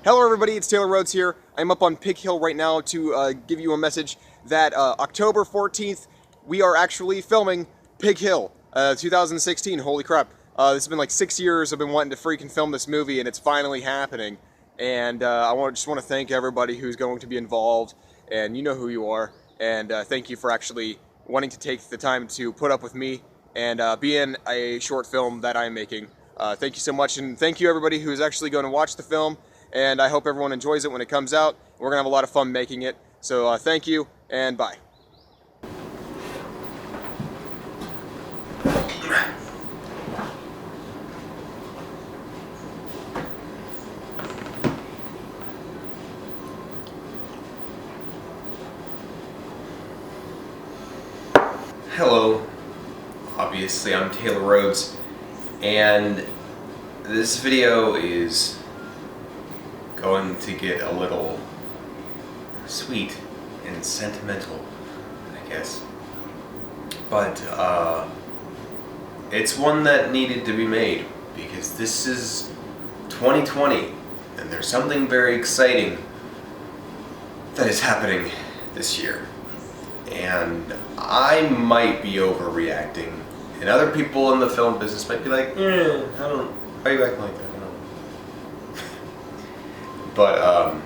Hello everybody, it's Taylor Rhodes here. I'm up on Pig Hill right now to give you a message that October 14th, we are actually filming Pig Hill 2016. Holy crap. This has been like 6 years I've been wanting to freaking film this movie, and it's finally happening. And I just want to thank everybody who's going to be involved, and you know who you are. And thank you for actually wanting to take the time to put up with me and be in a short film that I'm making. Thank you so much, and thank you everybody who is actually going to watch the film. And I hope everyone enjoys it when it comes out. We're going to have a lot of fun making it. So thank you, and bye. Hello, obviously I'm Taylor Rhodes, and this video is going to get a little sweet and sentimental, I guess. But it's one that needed to be made because this is 2020 and there's something very exciting that is happening this year. And I might be overreacting, and other people in the film business might be like, why are you acting like that? I don't know. But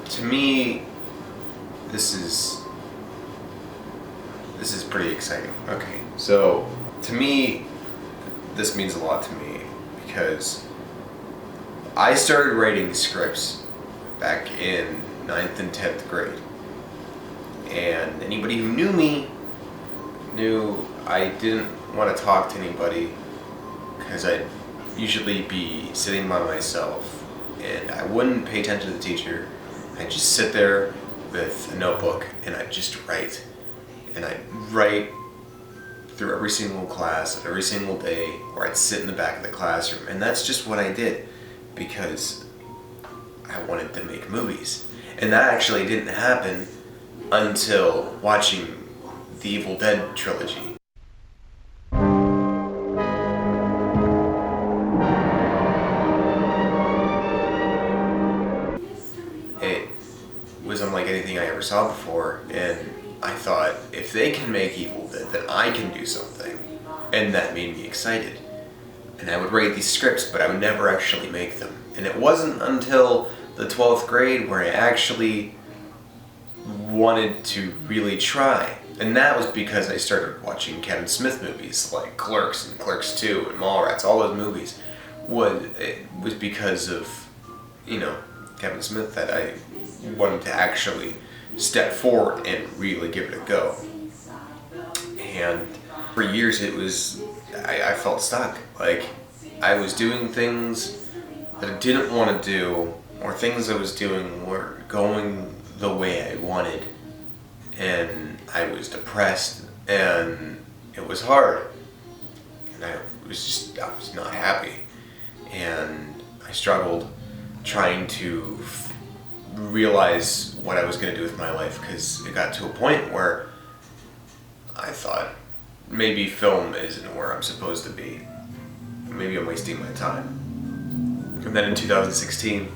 to me, this is pretty exciting. Okay, so to me, this means a lot to me because I started writing scripts back in 9th and 10th grade. And anybody who knew me knew I didn't want to talk to anybody because I'd usually be sitting by myself and I wouldn't pay attention to the teacher. I'd just sit there with a notebook and I'd just write. And I'd write through every single class, every single day, or I'd sit in the back of the classroom. And that's just what I did because I wanted to make movies. And that actually didn't happen until watching the Evil Dead trilogy. It was unlike anything I ever saw before, and I thought, if they can make Evil Dead, then I can do something. And that made me excited. And I would write these scripts, but I would never actually make them. And it wasn't until the 12th grade where I actually wanted to really try, and that was because I started watching Kevin Smith movies like Clerks and Clerks 2 and Mallrats. All those movies was because of, Kevin Smith that I wanted to actually step forward and really give it a go. And for years I felt stuck. Like I was doing things that I didn't want to do, or things I was doing weren't going the way I wanted, and I was depressed, and it was hard, and I was not happy, and I struggled trying to realize what I was going to do with my life, because it got to a point where I thought maybe film isn't where I'm supposed to be, maybe I'm wasting my time. And then in 2016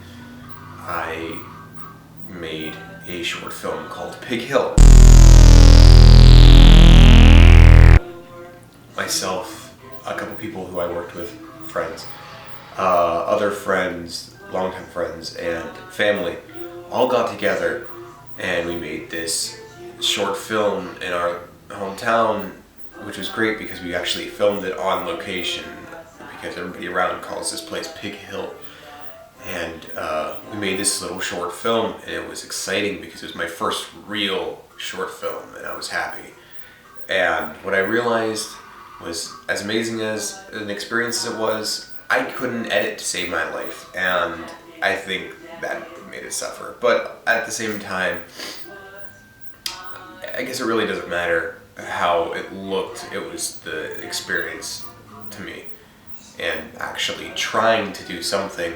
I made a short film called Pig Hill. Myself, a couple people who I worked with, friends, other friends, longtime friends, and family all got together and we made this short film in our hometown, which was great because we actually filmed it on location because everybody around calls this place Pig Hill. And we made this little short film, and it was exciting because it was my first real short film, and I was happy. And what I realized was, as amazing as an experience as it was, I couldn't edit to save my life, and I think that made it suffer. But at the same time, I guess it really doesn't matter how it looked. It was the experience to me, and actually trying to do something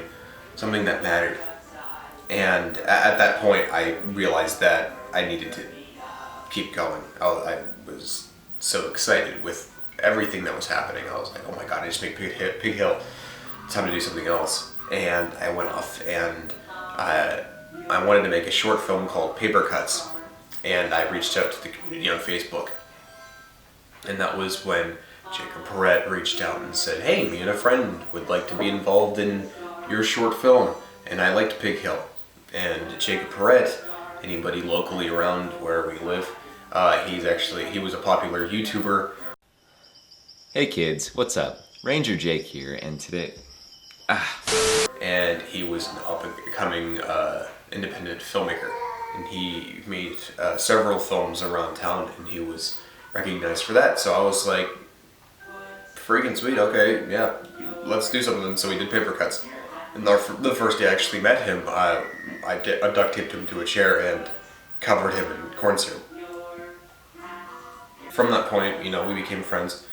that mattered. And at that point I realized that I needed to keep going. I was so excited with everything that was happening. I was like, oh my god, I just made Pig Hill. Time to do something else. and I went off and I wanted to make a short film called Paper Cuts, and I reached out to the community on Facebook, and that was when Jacob Perret reached out and said, "Hey, me and a friend would like to be involved in your short film," and I liked Pig Hill. And Jacob Perret, anybody locally around where we live, he was a popular YouTuber. Hey kids, what's up? Ranger Jake here, and today... And he was an up-and-coming independent filmmaker. And he made several films around town, and he was recognized for that. So I was like, freaking sweet, okay, yeah, let's do something. So we did Paper Cuts. And the first day I actually met him, I duct taped him to a chair and covered him in corn syrup. From that point, we became friends,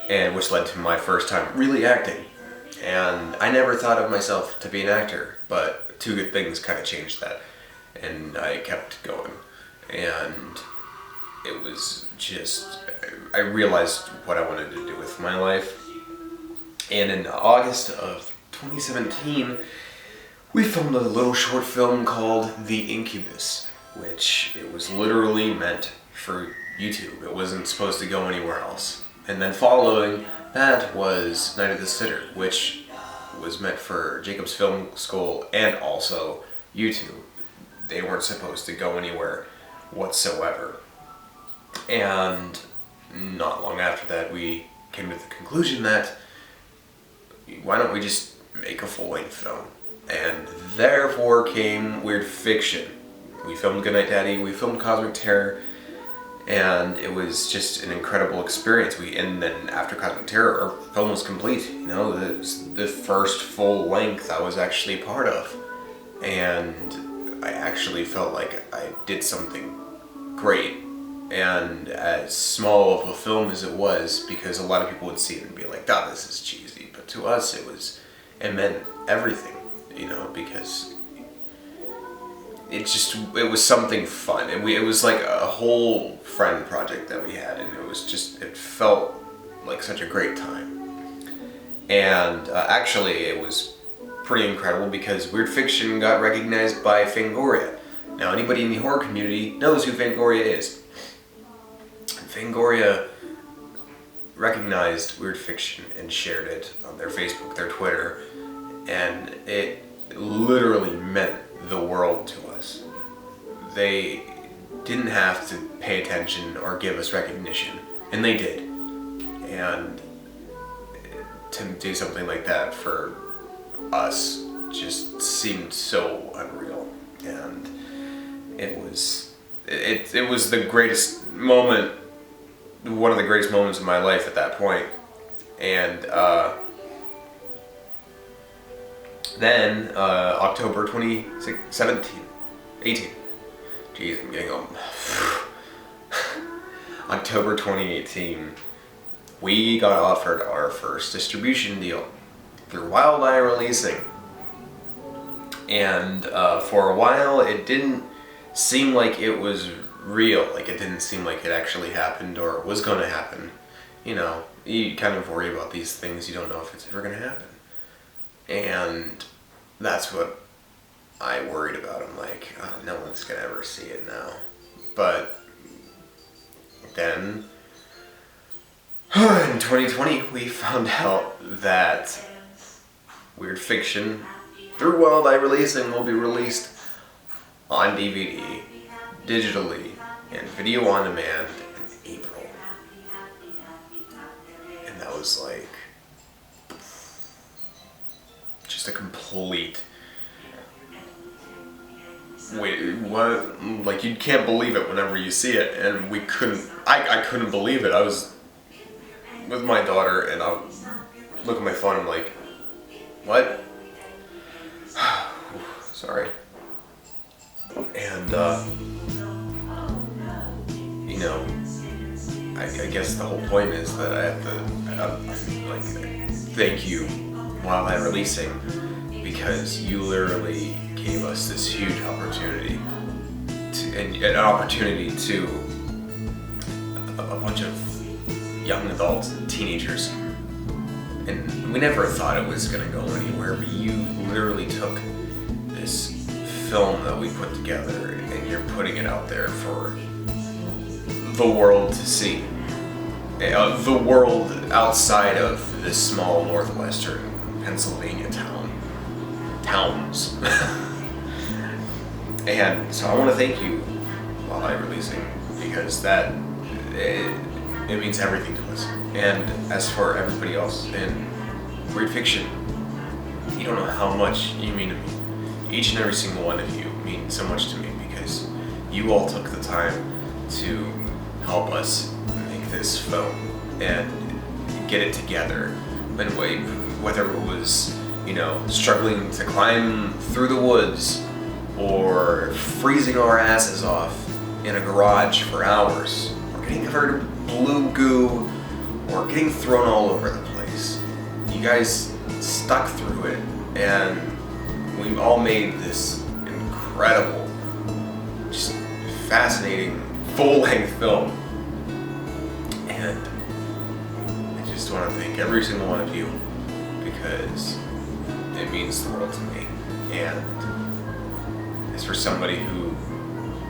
and which led to my first time really acting. And I never thought of myself to be an actor, but two good things kind of changed that. And I kept going. And it was just, I realized what I wanted to do with my life. And in August of 2017, we filmed a little short film called The Incubus, which it was literally meant for YouTube. It wasn't supposed to go anywhere else. And then following that was Night of the Sitter, which was meant for Jacob's Film School and also YouTube. They weren't supposed to go anywhere whatsoever. And not long after that, we came to the conclusion that why don't we just make a full-length film? And therefore came Weird Fiction. We filmed Goodnight Daddy, we filmed Cosmic Terror, and it was just an incredible experience. And then after Cosmic Terror, our film was complete. It was the first full length I was actually part of. And I actually felt like I did something great. And as small of a film as it was, because a lot of people would see it and be like, "God, this is cheesy." But to us, it meant everything, because it was something fun. And it was like a whole friend project that we had, and it felt like such a great time. And actually, it was pretty incredible because Weird Fiction got recognized by Fangoria. Now, anybody in the horror community knows who Fangoria is. Fangoria recognized Weird Fiction and shared it on their Facebook, their Twitter, and it literally meant the world to us. They didn't have to pay attention or give us recognition, and they did. And to do something like that for us just seemed so unreal. And it was the greatest moment, one of the greatest moments of my life at that point. And then October 18. Jeez, I'm getting old. October 2018, we got offered our first distribution deal through Wild Eye Releasing. And for a while, it didn't seem like it was real. Like, it didn't seem like it actually happened or was going to happen. You kind of worry about these things. You don't know if it's ever going to happen. And that's what I worried about. I'm like, oh, no one's going to ever see it now. But then, in 2020, we found out that Weird Fiction, through Wild Eye Releasing, will be released on DVD, digitally, and video on demand in April. And that was like just a complete, wait, what? Like, you can't believe it whenever you see it. And I couldn't believe it. I was with my daughter and I look at my phone and I'm like, what? Sorry. And I guess the whole point is that I have to thank you Wild Eye Releasing, because you literally gave us this huge opportunity and an opportunity to a bunch of young adults and teenagers and we never thought it was gonna go anywhere, but you literally took this film that we put together and you're putting it out there for the world to see. The world outside of this small northwestern Pennsylvania towns. And so I want to thank you while I'm releasing, because it means everything to us. And as for everybody else in Weird Fiction, you don't know how much you mean to me. Each and every single one of you mean so much to me, because you all took the time to help us make this film and get it together. Whether it was, struggling to climb through the woods, or freezing our asses off in a garage for hours, or getting covered in blue goo, or getting thrown all over the place. You guys stuck through it, and we all made this incredible, just fascinating, full-length film. And I just want to thank every single one of you, because it means the world to me. And as for somebody who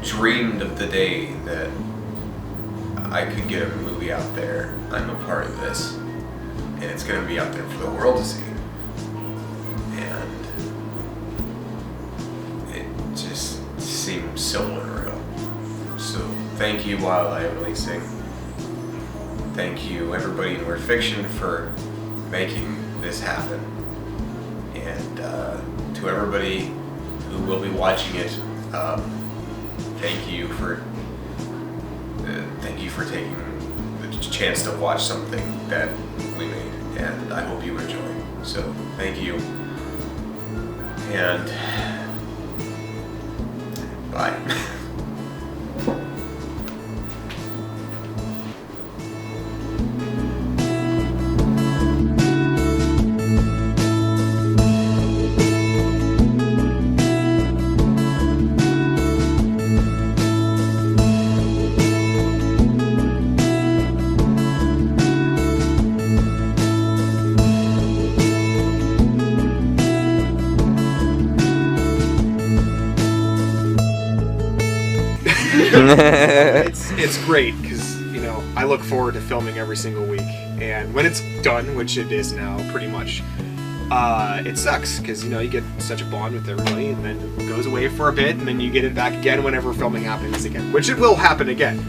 dreamed of the day that I could get a movie out there, I'm a part of this, and it's going to be out there for the world to see. And it just seems so unreal. So thank you, Wildlife Releasing. Thank you, everybody in Weird Fiction, for making this happen. And to everybody who will be watching it, thank you for taking the chance to watch something that we made, and I hope you enjoy. So thank you, and bye. It's great because I look forward to filming every single week, and when it's done, which it is now pretty much, it sucks because you get such a bond with everybody, and then it goes away for a bit, and then you get it back again whenever filming happens again, which it will happen again.